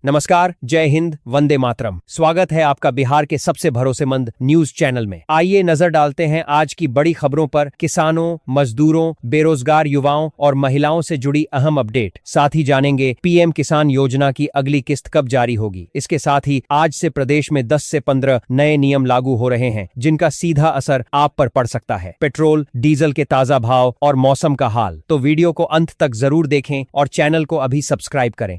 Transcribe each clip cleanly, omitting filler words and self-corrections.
नमस्कार, जय हिंद, वंदे मातरम। स्वागत है आपका बिहार के सबसे भरोसेमंद न्यूज चैनल में। आइए नजर डालते हैं आज की बड़ी खबरों पर। किसानों, मजदूरों, बेरोजगार युवाओं और महिलाओं से जुड़ी अहम अपडेट। साथ ही जानेंगे पीएम किसान योजना की अगली किस्त कब जारी होगी। इसके साथ ही आज से प्रदेश में 10 से 15 नए नियम लागू हो रहे हैं, जिनका सीधा असर आप पर पड़ सकता है। पेट्रोल, डीजल के ताजा भाव और मौसम का हाल। तो वीडियो को अंत तक जरूर देखें और चैनल को अभी सब्सक्राइब करें।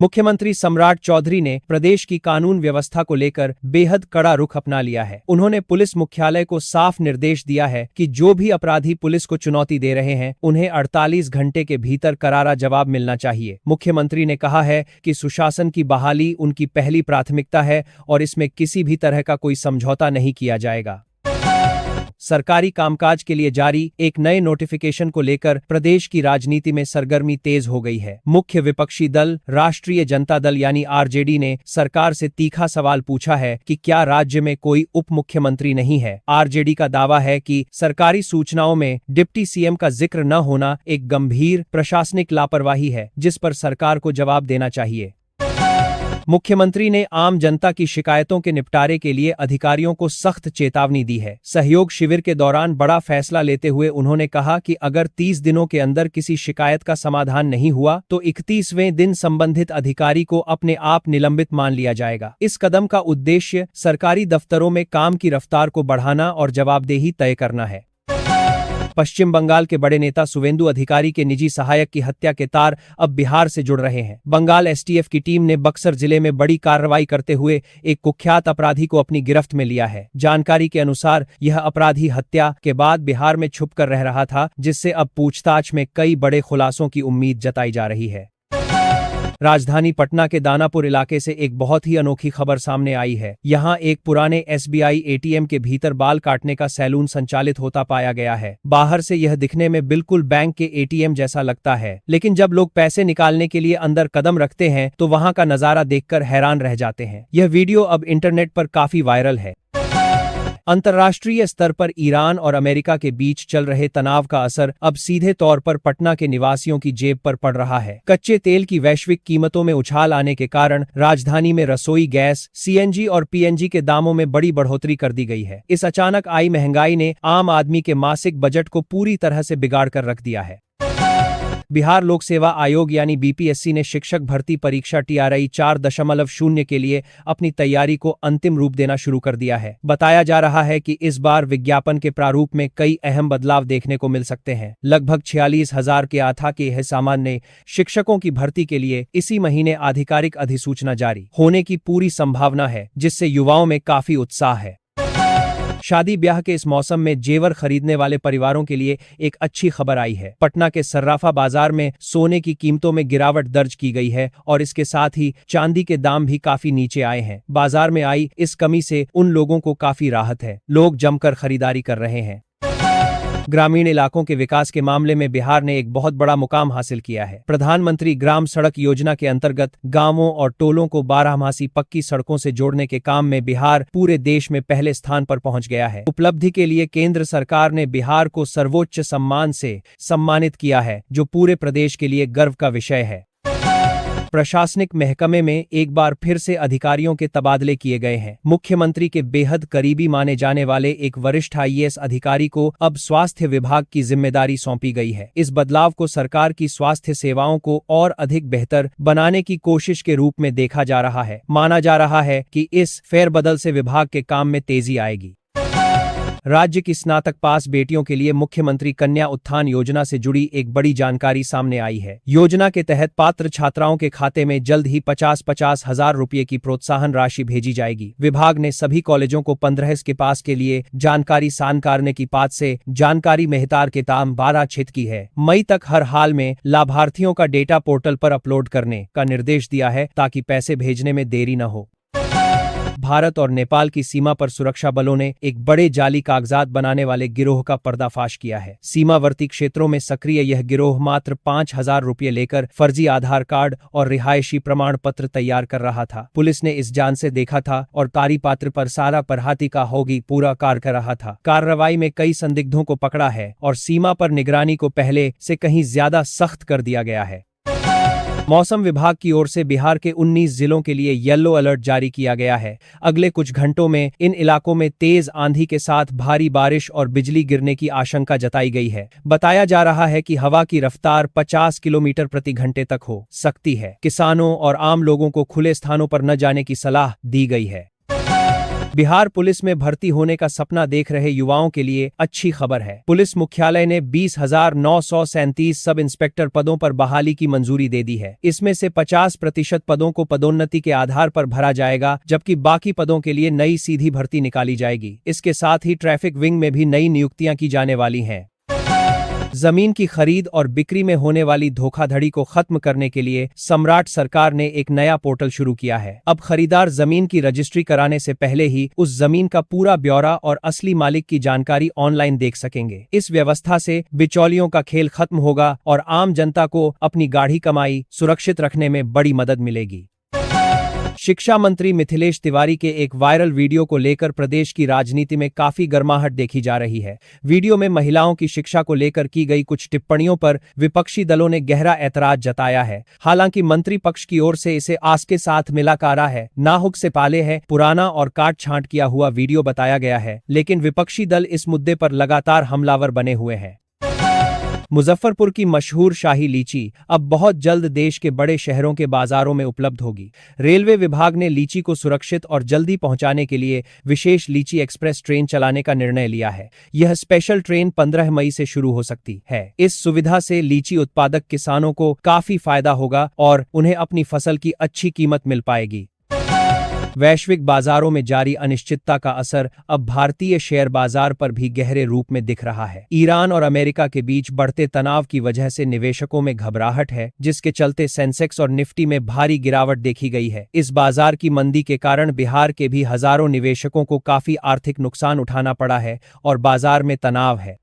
मुख्यमंत्री सम्राट चौधरी ने प्रदेश की कानून व्यवस्था को लेकर बेहद कड़ा रुख अपना लिया है। उन्होंने पुलिस मुख्यालय को साफ निर्देश दिया है कि जो भी अपराधी पुलिस को चुनौती दे रहे हैं, उन्हें 48 घंटे के भीतर करारा जवाब मिलना चाहिए। मुख्यमंत्री ने कहा है कि सुशासन की बहाली उनकी पहली प्राथमिकता है और इसमें किसी भी तरह का कोई समझौता नहीं किया जाएगा। सरकारी कामकाज के लिए जारी एक नए नोटिफिकेशन को लेकर प्रदेश की राजनीति में सरगर्मी तेज हो गई है। मुख्य विपक्षी दल राष्ट्रीय जनता दल यानी आरजेडी ने सरकार से तीखा सवाल पूछा है कि क्या राज्य में कोई उप मुख्यमंत्री नहीं है। आरजेडी का दावा है कि सरकारी सूचनाओं में डिप्टी सीएम का जिक्र न होना एक गंभीर प्रशासनिक लापरवाही है, जिस पर सरकार को जवाब देना चाहिए। मुख्यमंत्री ने आम जनता की शिकायतों के निपटारे के लिए अधिकारियों को सख्त चेतावनी दी है। सहयोग शिविर के दौरान बड़ा फैसला लेते हुए उन्होंने कहा कि अगर 30 दिनों के अंदर किसी शिकायत का समाधान नहीं हुआ तो 31वें दिन संबंधित अधिकारी को अपने आप निलंबित मान लिया जाएगा। इस कदम का उद्देश्य सरकारी दफ्तरों में काम की रफ्तार को बढ़ाना और जवाबदेही तय करना है। पश्चिम बंगाल के बड़े नेता शुवेंदु अधिकारी के निजी सहायक की हत्या के तार अब बिहार से जुड़ रहे हैं। बंगाल एसटीएफ की टीम ने बक्सर जिले में बड़ी कार्रवाई करते हुए एक कुख्यात अपराधी को अपनी गिरफ्त में लिया है। जानकारी के अनुसार यह अपराधी हत्या के बाद बिहार में छुप कर रह रहा था, जिससे अब पूछताछ में कई बड़े खुलासों की उम्मीद जताई जा रही है। राजधानी पटना के दानापुर इलाके से एक बहुत ही अनोखी खबर सामने आई है। यहाँ एक पुराने एसबीआई एटीएम के भीतर बाल काटने का सैलून संचालित होता पाया गया है। बाहर से यह दिखने में बिल्कुल बैंक के एटीएम जैसा लगता है, लेकिन जब लोग पैसे निकालने के लिए अंदर कदम रखते हैं तो वहाँ का नजारा देखकर हैरान रह जाते हैं। यह वीडियो अब इंटरनेट पर काफी वायरल है। अंतर्राष्ट्रीय स्तर पर ईरान और अमेरिका के बीच चल रहे तनाव का असर अब सीधे तौर पर पटना के निवासियों की जेब पर पड़ रहा है। कच्चे तेल की वैश्विक कीमतों में उछाल आने के कारण राजधानी में रसोई गैस, सीएनजी और पीएनजी के दामों में बड़ी बढ़ोतरी कर दी गई है। इस अचानक आई महंगाई ने आम आदमी के मासिक बजट को पूरी तरह से बिगाड़ कर रख दिया है। बिहार लोक सेवा आयोग यानी बीपीएससी ने शिक्षक भर्ती परीक्षा टीआरई 4.0 के लिए अपनी तैयारी को अंतिम रूप देना शुरू कर दिया है। बताया जा रहा है कि इस बार विज्ञापन के प्रारूप में कई अहम बदलाव देखने को मिल सकते हैं। लगभग 46,000 के आथा के सामान्य शिक्षकों की भर्ती के लिए इसी महीने आधिकारिक अधिसूचना जारी होने की पूरी संभावना है, जिससे युवाओं में काफी उत्साह है। शादी ब्याह के इस मौसम में जेवर खरीदने वाले परिवारों के लिए एक अच्छी खबर आई है। पटना के सर्राफा बाजार में सोने की कीमतों में गिरावट दर्ज की गई है और इसके साथ ही चांदी के दाम भी काफी नीचे आए हैं। बाजार में आई इस कमी से उन लोगों को काफी राहत है। लोग जमकर खरीदारी कर रहे हैं। ग्रामीण इलाकों के विकास के मामले में बिहार ने एक बहुत बड़ा मुकाम हासिल किया है। प्रधानमंत्री ग्राम सड़क योजना के अंतर्गत गांवों और टोलों को 12मासी पक्की सड़कों से जोड़ने के काम में बिहार पूरे देश में पहले स्थान पर पहुंच गया है। उपलब्धि के लिए केंद्र सरकार ने बिहार को सर्वोच्च सम्मान से सम्मानित किया है, जो पूरे प्रदेश के लिए गर्व का विषय है। प्रशासनिक महकमे में एक बार फिर से अधिकारियों के तबादले किए गए हैं। मुख्यमंत्री के बेहद करीबी माने जाने वाले एक वरिष्ठ आईएएस अधिकारी को अब स्वास्थ्य विभाग की जिम्मेदारी सौंपी गई है। इस बदलाव को सरकार की स्वास्थ्य सेवाओं को और अधिक बेहतर बनाने की कोशिश के रूप में देखा जा रहा है। माना जा रहा है कि इस फेरबदल से विभाग के काम में तेजी आएगी। राज्य की स्नातक पास बेटियों के लिए मुख्यमंत्री कन्या उत्थान योजना से जुड़ी एक बड़ी जानकारी सामने आई है। योजना के तहत पात्र छात्राओं के खाते में जल्द ही 50-50 हजार रुपये की प्रोत्साहन राशि भेजी जाएगी। विभाग ने सभी कॉलेजों को 15 के पास के लिए जानकारी सानकारने की बात से जानकारी मेहतार के ताम 12 छित की है। मई तक हर हाल में लाभार्थियों का डेटा पोर्टल पर अपलोड करने का निर्देश दिया है, ताकि पैसे भेजने में देरी न हो। भारत और नेपाल की सीमा पर सुरक्षा बलों ने एक बड़े जाली कागजात बनाने वाले गिरोह का पर्दाफाश किया है। सीमावर्ती क्षेत्रों में सक्रिय यह गिरोह मात्र 5,000 रुपये लेकर फर्जी आधार कार्ड और रिहायशी प्रमाण पत्र तैयार कर रहा था। पुलिस ने इस जान से देखा था और कारी पात्र पर सारा परहाती का होगी पूरा कार्य कर रहा था। कार्रवाई में कई संदिग्धों को पकड़ा है और सीमा पर निगरानी को पहले से कहीं ज्यादा सख्त कर दिया गया है। मौसम विभाग की ओर से बिहार के 19 जिलों के लिए येलो अलर्ट जारी किया गया है। अगले कुछ घंटों में इन इलाकों में तेज आंधी के साथ भारी बारिश और बिजली गिरने की आशंका जताई गई है। बताया जा रहा है कि हवा की रफ्तार 50 किलोमीटर प्रति घंटे तक हो सकती है। किसानों और आम लोगों को खुले स्थानों पर न जाने की सलाह दी गई है। बिहार पुलिस में भर्ती होने का सपना देख रहे युवाओं के लिए अच्छी खबर है। पुलिस मुख्यालय ने 20,937 सब इंस्पेक्टर पदों पर बहाली की मंजूरी दे दी है। इसमें से 50% पदों को पदोन्नति के आधार पर भरा जाएगा, जबकि बाकी पदों के लिए नई सीधी भर्ती निकाली जाएगी। इसके साथ ही ट्रैफिक विंग में भी नई नियुक्तियां की जाने वाली हैं। जमीन की खरीद और बिक्री में होने वाली धोखाधड़ी को खत्म करने के लिए सम्राट सरकार ने एक नया पोर्टल शुरू किया है। अब खरीदार जमीन की रजिस्ट्री कराने से पहले ही उस जमीन का पूरा ब्यौरा और असली मालिक की जानकारी ऑनलाइन देख सकेंगे। इस व्यवस्था से बिचौलियों का खेल खत्म होगा और आम जनता को अपनी गाढ़ी कमाई सुरक्षित रखने में बड़ी मदद मिलेगी। शिक्षा मंत्री मिथिलेश तिवारी के एक वायरल वीडियो को लेकर प्रदेश की राजनीति में काफी गर्माहट देखी जा रही है। वीडियो में महिलाओं की शिक्षा को लेकर की गई कुछ टिप्पणियों पर विपक्षी दलों ने गहरा ऐतराज जताया है। हालांकि मंत्री पक्ष की ओर से इसे आस के साथ मिलाकारा है, नाहुक से पाले है, पुराना और काट छांट किया हुआ वीडियो बताया गया है। लेकिन विपक्षी दल इस मुद्दे पर लगातार हमलावर बने हुए हैं। मुजफ्फरपुर की मशहूर शाही लीची अब बहुत जल्द देश के बड़े शहरों के बाजारों में उपलब्ध होगी। रेलवे विभाग ने लीची को सुरक्षित और जल्दी पहुंचाने के लिए विशेष लीची एक्सप्रेस ट्रेन चलाने का निर्णय लिया है। यह स्पेशल ट्रेन 15 मई से शुरू हो सकती है। इस सुविधा से लीची उत्पादक किसानों को काफी फायदा होगा और उन्हें अपनी फसल की अच्छी कीमत मिल पाएगी। वैश्विक बाजारों में जारी अनिश्चितता का असर अब भारतीय शेयर बाजार पर भी गहरे रूप में दिख रहा है। ईरान और अमेरिका के बीच बढ़ते तनाव की वजह से निवेशकों में घबराहट है, जिसके चलते सेंसेक्स और निफ्टी में भारी गिरावट देखी गई है। इस बाजार की मंदी के कारण बिहार के भी हजारों निवेशकों को काफी आर्थिक नुकसान उठाना पड़ा है और बाजार में तनाव है।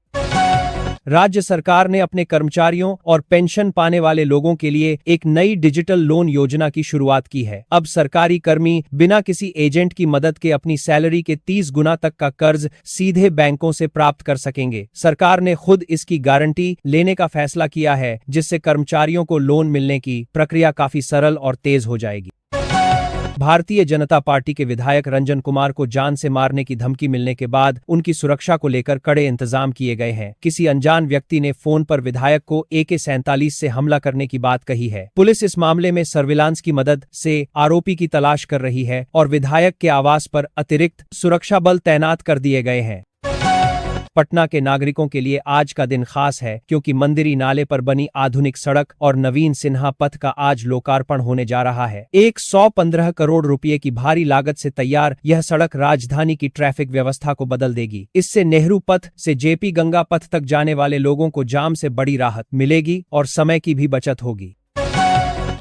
राज्य सरकार ने अपने कर्मचारियों और पेंशन पाने वाले लोगों के लिए एक नई डिजिटल लोन योजना की शुरुआत की है। अब सरकारी कर्मी बिना किसी एजेंट की मदद के अपनी सैलरी के 30 गुना तक का कर्ज सीधे बैंकों से प्राप्त कर सकेंगे। सरकार ने खुद इसकी गारंटी लेने का फैसला किया है, जिससे कर्मचारियों को लोन मिलने की प्रक्रिया काफी सरल और तेज हो जाएगी। भारतीय जनता पार्टी के विधायक रंजन कुमार को जान से मारने की धमकी मिलने के बाद उनकी सुरक्षा को लेकर कड़े इंतजाम किए गए हैं। किसी अनजान व्यक्ति ने फोन पर विधायक को AK-47 से हमला करने की बात कही है। पुलिस इस मामले में सर्विलांस की मदद से आरोपी की तलाश कर रही है और विधायक के आवास पर अतिरिक्त सुरक्षा बल तैनात कर दिए गए हैं। पटना के नागरिकों के लिए आज का दिन खास है, क्योंकि मंदिरी नाले पर बनी आधुनिक सड़क और नवीन सिन्हा पथ का आज लोकार्पण होने जा रहा है। 115 करोड़ रुपए की भारी लागत से तैयार यह सड़क राजधानी की ट्रैफिक व्यवस्था को बदल देगी। इससे नेहरू पथ से JP गंगा पथ तक जाने वाले लोगों को जाम से बड़ी राहत मिलेगी और समय की भी बचत होगी।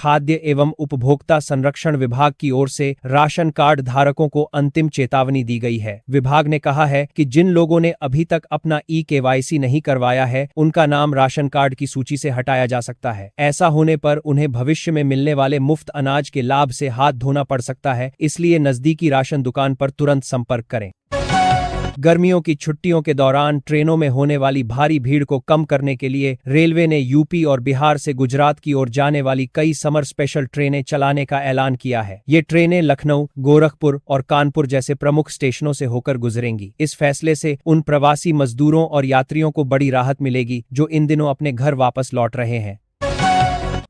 खाद्य एवं उपभोक्ता संरक्षण विभाग की ओर से राशन कार्ड धारकों को अंतिम चेतावनी दी गई है। विभाग ने कहा है कि जिन लोगों ने अभी तक अपना eKYC नहीं करवाया है, उनका नाम राशन कार्ड की सूची से हटाया जा सकता है। ऐसा होने पर उन्हें भविष्य में मिलने वाले मुफ्त अनाज के लाभ से हाथ धोना पड़ सकता है, इसलिए नजदीकी राशन दुकान पर तुरंत संपर्क करें। गर्मियों की छुट्टियों के दौरान ट्रेनों में होने वाली भारी भीड़ को कम करने के लिए रेलवे ने यूपी और बिहार से गुजरात की ओर जाने वाली कई समर स्पेशल ट्रेनें चलाने का ऐलान किया है। ये ट्रेनें लखनऊ, गोरखपुर और कानपुर जैसे प्रमुख स्टेशनों से होकर गुजरेंगी। इस फैसले से उन प्रवासी मजदूरों और यात्रियों को बड़ी राहत मिलेगी जो इन दिनों अपने घर वापस लौट रहे हैं।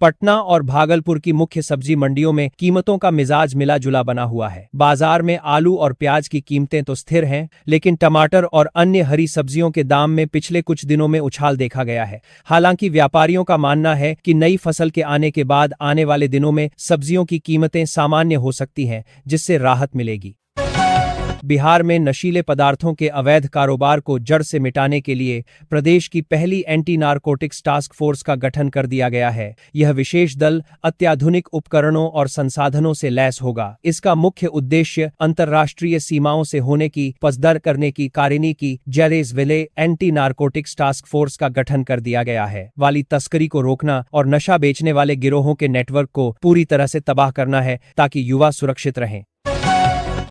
पटना और भागलपुर की मुख्य सब्जी मंडियों में कीमतों का मिजाज मिला जुला बना हुआ है। बाजार में आलू और प्याज की कीमतें तो स्थिर हैं, लेकिन टमाटर और अन्य हरी सब्जियों के दाम में पिछले कुछ दिनों में उछाल देखा गया है। हालांकि व्यापारियों का मानना है कि नई फसल के आने के बाद आने वाले दिनों में सब्जियों की कीमतें सामान्य हो सकती हैं, जिससे राहत मिलेगी। बिहार में नशीले पदार्थों के अवैध कारोबार को जड़ से मिटाने के लिए प्रदेश की पहली एंटी नारकोटिक्स टास्क फोर्स का गठन कर दिया गया है। यह विशेष दल अत्याधुनिक उपकरणों और संसाधनों से लैस होगा। इसका मुख्य उद्देश्य अंतर्राष्ट्रीय सीमाओं से होने की पसदर करने की कारिनी की जैरेज विले एंटी नारकोटिक्स टास्क फोर्स का गठन कर दिया गया है। वाली तस्करी को रोकना और नशा बेचने वाले गिरोहों के नेटवर्क को पूरी तरह से तबाह करना है, ताकि युवा सुरक्षित रहें।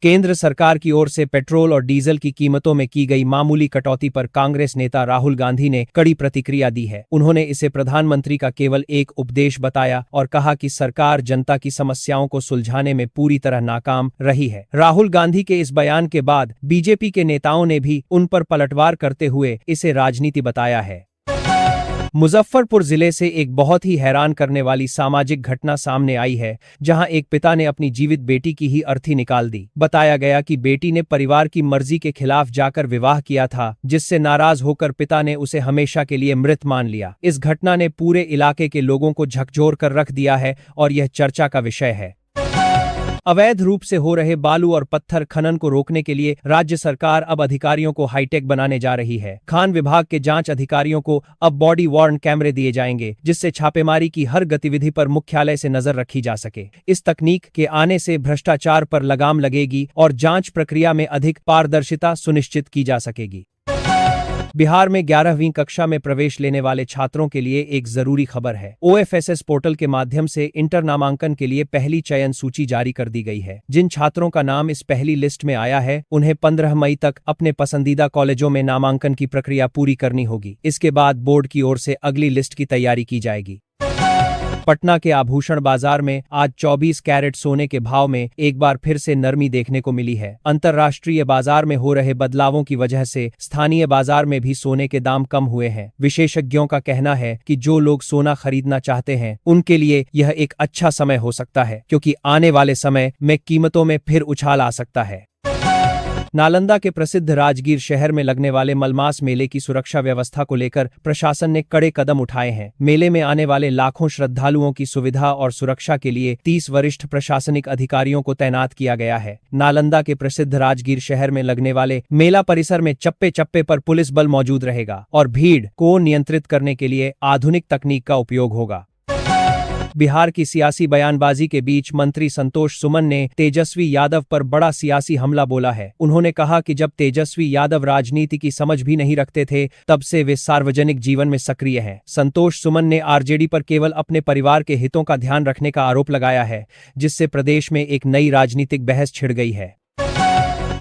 केंद्र सरकार की ओर से पेट्रोल और डीजल की कीमतों में की गई मामूली कटौती पर कांग्रेस नेता राहुल गांधी ने कड़ी प्रतिक्रिया दी है। उन्होंने इसे प्रधानमंत्री का केवल एक उपदेश बताया और कहा कि सरकार जनता की समस्याओं को सुलझाने में पूरी तरह नाकाम रही है। राहुल गांधी के इस बयान के बाद बीजेपी के नेताओं ने भी उन पर पलटवार करते हुए इसे राजनीति बताया है। मुजफ्फरपुर जिले से एक बहुत ही हैरान करने वाली सामाजिक घटना सामने आई है, जहां एक पिता ने अपनी जीवित बेटी की ही अर्थी निकाल दी। बताया गया कि बेटी ने परिवार की मर्जी के खिलाफ जाकर विवाह किया था, जिससे नाराज होकर पिता ने उसे हमेशा के लिए मृत मान लिया। इस घटना ने पूरे इलाके के लोगों को झकझोर कर रख दिया है और यह चर्चा का विषय है। अवैध रूप से हो रहे बालू और पत्थर खनन को रोकने के लिए राज्य सरकार अब अधिकारियों को हाईटेक बनाने जा रही है। खान विभाग के जांच अधिकारियों को अब बॉडी वॉर्न कैमरे दिए जाएंगे, जिससे छापेमारी की हर गतिविधि पर मुख्यालय से नजर रखी जा सके। इस तकनीक के आने से भ्रष्टाचार पर लगाम लगेगी और जांच प्रक्रिया में अधिक पारदर्शिता सुनिश्चित की जा सकेगी। बिहार में 11वीं कक्षा में प्रवेश लेने वाले छात्रों के लिए एक जरूरी खबर है। OFSS पोर्टल के माध्यम से इंटर नामांकन के लिए पहली चयन सूची जारी कर दी गई है। जिन छात्रों का नाम इस पहली लिस्ट में आया है, उन्हें 15 मई तक अपने पसंदीदा कॉलेजों में नामांकन की प्रक्रिया पूरी करनी होगी। इसके बाद बोर्ड की ओर से अगली लिस्ट की तैयारी की जाएगी। पटना के आभूषण बाजार में आज 24 कैरेट सोने के भाव में एक बार फिर से नरमी देखने को मिली है। अंतर्राष्ट्रीय बाजार में हो रहे बदलावों की वजह से स्थानीय बाजार में भी सोने के दाम कम हुए हैं। विशेषज्ञों का कहना है कि जो लोग सोना खरीदना चाहते हैं, उनके लिए यह एक अच्छा समय हो सकता है, क्योंकि आने वाले समय में कीमतों में फिर उछाल आ सकता है। नालंदा के प्रसिद्ध राजगीर शहर में लगने वाले मलमास मेले की सुरक्षा व्यवस्था को लेकर प्रशासन ने कड़े कदम उठाए हैं। मेले में आने वाले लाखों श्रद्धालुओं की सुविधा और सुरक्षा के लिए 30 वरिष्ठ प्रशासनिक अधिकारियों को तैनात किया गया है। नालंदा के प्रसिद्ध राजगीर शहर में लगने वाले मेला परिसर में चप्पे चप्पे पर पुलिस बल मौजूद रहेगा और भीड़ को नियंत्रित करने के लिए आधुनिक तकनीक का उपयोग होगा। बिहार की सियासी बयानबाजी के बीच मंत्री संतोष सुमन ने तेजस्वी यादव पर बड़ा सियासी हमला बोला है। उन्होंने कहा कि जब तेजस्वी यादव राजनीति की समझ भी नहीं रखते थे, तब से वे सार्वजनिक जीवन में सक्रिय हैं। संतोष सुमन ने आरजेडी पर केवल अपने परिवार के हितों का ध्यान रखने का आरोप लगाया है, जिससे प्रदेश में एक नई राजनीतिक बहस छिड़ गई है।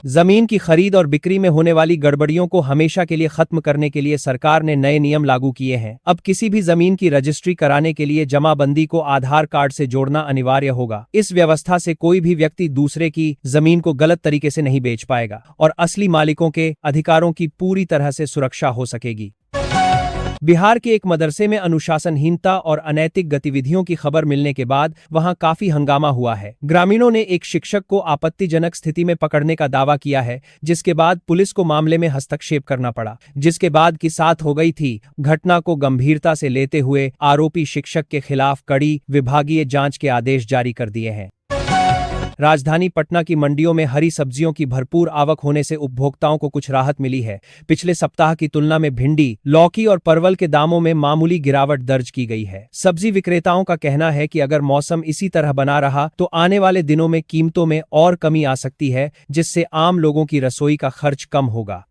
जमीन की खरीद और बिक्री में होने वाली गड़बड़ियों को हमेशा के लिए खत्म करने के लिए सरकार ने नए नियम लागू किए हैं। अब किसी भी जमीन की रजिस्ट्री कराने के लिए जमाबंदी को आधार कार्ड से जोड़ना अनिवार्य होगा। इस व्यवस्था से कोई भी व्यक्ति दूसरे की जमीन को गलत तरीके से नहीं बेच पाएगा और असली मालिकों के अधिकारों की पूरी तरह से सुरक्षा हो सकेगी। बिहार के एक मदरसे में अनुशासनहीनता और अनैतिक गतिविधियों की खबर मिलने के बाद वहां काफी हंगामा हुआ है। ग्रामीणों ने एक शिक्षक को आपत्तिजनक स्थिति में पकड़ने का दावा किया है, जिसके बाद पुलिस को मामले में हस्तक्षेप करना पड़ा, जिसके बाद की साथ हो गई थी। घटना को गंभीरता से लेते हुए आरोपी शिक्षक के खिलाफ कड़ी विभागीय जांच के आदेश जारी कर दिए हैं। राजधानी पटना की मंडियों में हरी सब्जियों की भरपूर आवक होने से उपभोक्ताओं को कुछ राहत मिली है। पिछले सप्ताह की तुलना में भिंडी, लौकी और परवल के दामों में मामूली गिरावट दर्ज की गई है। सब्जी विक्रेताओं का कहना है कि अगर मौसम इसी तरह बना रहा तो आने वाले दिनों में कीमतों में और कमी आ सकती है, जिससे आम लोगों की रसोई का खर्च कम होगा।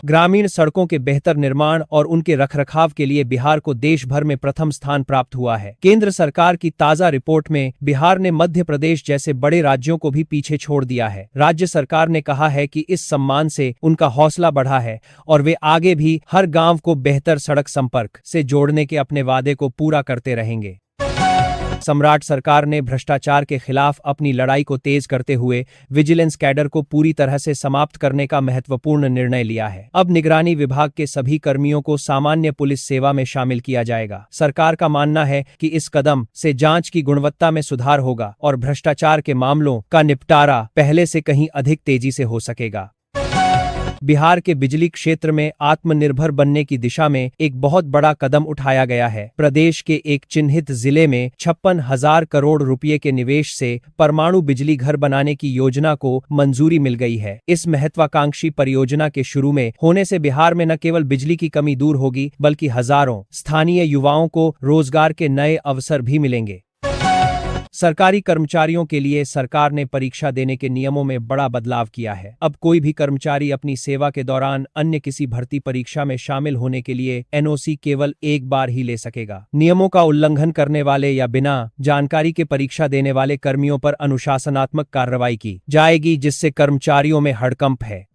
ग्रामीण सड़कों के बेहतर निर्माण और उनके रखरखाव के लिए बिहार को देश भर में प्रथम स्थान प्राप्त हुआ है। केंद्र सरकार की ताजा रिपोर्ट में बिहार ने मध्य प्रदेश जैसे बड़े राज्यों को भी पीछे छोड़ दिया है। राज्य सरकार ने कहा है कि इस सम्मान से उनका हौसला बढ़ा है और वे आगे भी हर गांव को बेहतर सड़क संपर्क से जोड़ने के अपने वादे को पूरा करते रहेंगे। सम्राट सरकार ने भ्रष्टाचार के खिलाफ अपनी लड़ाई को तेज करते हुए विजिलेंस कैडर को पूरी तरह से समाप्त करने का महत्वपूर्ण निर्णय लिया है। अब निगरानी विभाग के सभी कर्मियों को सामान्य पुलिस सेवा में शामिल किया जाएगा। सरकार का मानना है कि इस कदम से जांच की गुणवत्ता में सुधार होगा और भ्रष्टाचार के मामलों का निपटारा पहले से कहीं अधिक तेजी से हो सकेगा। बिहार के बिजली क्षेत्र में आत्मनिर्भर बनने की दिशा में एक बहुत बड़ा कदम उठाया गया है। प्रदेश के एक चिन्हित जिले में 56,000 करोड़ रुपए के निवेश से परमाणु बिजली घर बनाने की योजना को मंजूरी मिल गई है। इस महत्वाकांक्षी परियोजना के शुरू में होने से बिहार में न केवल बिजली की कमी दूर होगी, बल्कि हजारों स्थानीय युवाओं को रोजगार के नए अवसर भी मिलेंगे। सरकारी कर्मचारियों के लिए सरकार ने परीक्षा देने के नियमों में बड़ा बदलाव किया है। अब कोई भी कर्मचारी अपनी सेवा के दौरान अन्य किसी भर्ती परीक्षा में शामिल होने के लिए एनओसी केवल एक बार ही ले सकेगा। नियमों का उल्लंघन करने वाले या बिना जानकारी के परीक्षा देने वाले कर्मियों पर अनुशासनात्मक कार्रवाई की जाएगी, जिससे कर्मचारियों में हड़कंप है।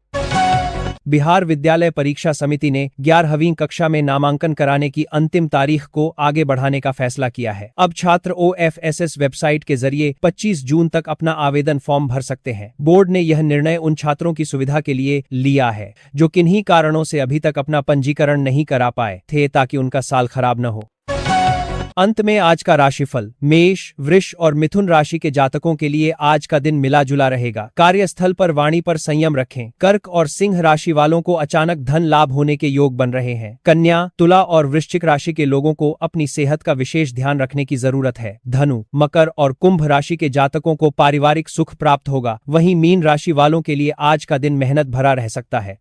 बिहार विद्यालय परीक्षा समिति ने 11वीं कक्षा में नामांकन कराने की अंतिम तारीख को आगे बढ़ाने का फैसला किया है। अब छात्र OFSS वेबसाइट के जरिए 25 जून तक अपना आवेदन फॉर्म भर सकते हैं। बोर्ड ने यह निर्णय उन छात्रों की सुविधा के लिए लिया है जो किन्हीं कारणों से अभी तक अपना पंजीकरण नहीं करा पाए थे, ताकि उनका साल खराब न हो। अंत में आज का राशिफल। मेष, वृष और मिथुन राशि के जातकों के लिए आज का दिन मिला जुला रहेगा। कार्यस्थल पर वाणी पर संयम रखें। कर्क और सिंह राशि वालों को अचानक धन लाभ होने के योग बन रहे हैं। कन्या, तुला और वृश्चिक राशि के लोगों को अपनी सेहत का विशेष ध्यान रखने की जरूरत है। धनु, मकर और कुंभ राशि के जातकों को पारिवारिक सुख प्राप्त होगा। वहीं मीन राशि वालों के लिए आज का दिन मेहनत भरा रह सकता है।